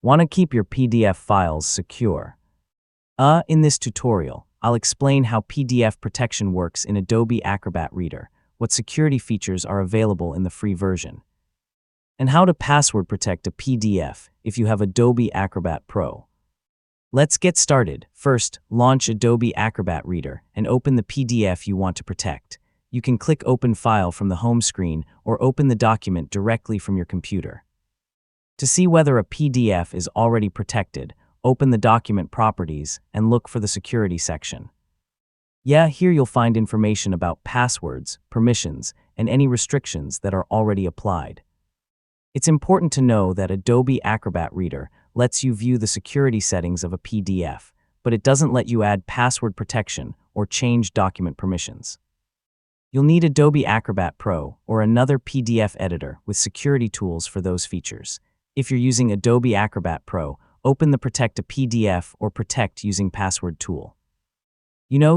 Want to keep your PDF files secure? In this tutorial, I'll explain how PDF protection works in Adobe Acrobat Reader, what security features are available in the free version, and how to password protect a PDF if you have Adobe Acrobat Pro. Let's get started. First, launch Adobe Acrobat Reader and open the PDF you want to protect. You can click Open File from the home screen or open the document directly from your computer. To see whether a PDF is already protected, open the document properties and look for the security section. Here you'll find information about passwords, permissions, and any restrictions that are already applied. It's important to know that Adobe Acrobat Reader lets you view the security settings of a PDF, but it doesn't let you add password protection or change document permissions. You'll need Adobe Acrobat Pro or another PDF editor with security tools for those features. If you're using Adobe Acrobat Pro, open the Protect a PDF or Protect using Password tool.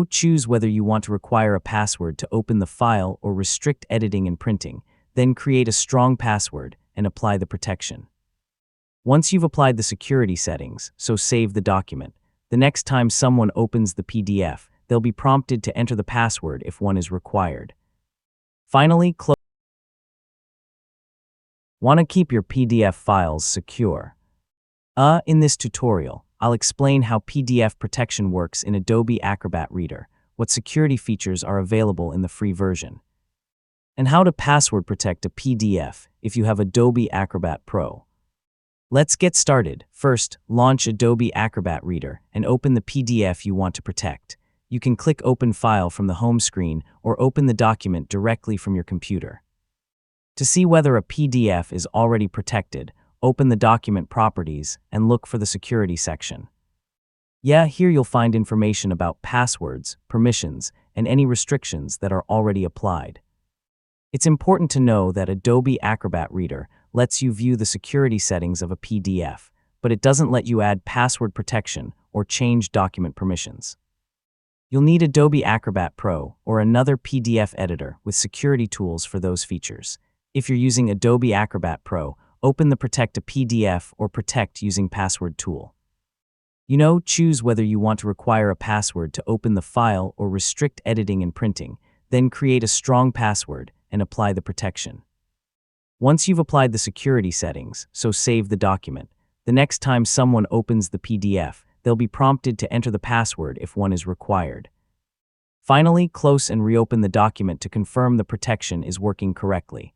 Choose whether you want to require a password to open the file or restrict editing and printing, then create a strong password and apply the protection. Once you've applied the security settings, so save the document, the next time someone opens the PDF, they'll be prompted to enter the password if one is required. Finally, Want to keep your PDF files secure? In this tutorial, I'll explain how PDF protection works in Adobe Acrobat Reader, what security features are available in the free version, and how to password protect a PDF if you have Adobe Acrobat Pro. Let's get started. First, launch Adobe Acrobat Reader and open the PDF you want to protect. You can click Open File from the home screen or open the document directly from your computer. To see whether a PDF is already protected, open the document properties and look for the security section. Here you'll find information about passwords, permissions, and any restrictions that are already applied. It's important to know that Adobe Acrobat Reader lets you view the security settings of a PDF, but it doesn't let you add password protection or change document permissions. You'll need Adobe Acrobat Pro or another PDF editor with security tools for those features. If you're using Adobe Acrobat Pro, open the Protect a PDF or Protect using Password tool. Choose whether you want to require a password to open the file or restrict editing and printing, then create a strong password and apply the protection. Once you've applied the security settings, so save the document, the next time someone opens the PDF, they'll be prompted to enter the password if one is required. Finally, close and reopen the document to confirm the protection is working correctly.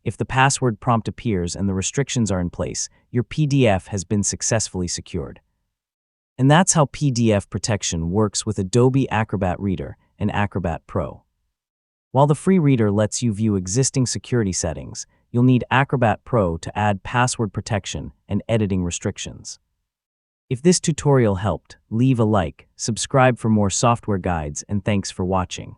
If the password prompt appears and the restrictions are in place, your PDF has been successfully secured. And that's how PDF protection works with Adobe Acrobat Reader and Acrobat Pro. While the free reader lets you view existing security settings, you'll need Acrobat Pro to add password protection and editing restrictions. If this tutorial helped, leave a like, subscribe for more software guides, and thanks for watching.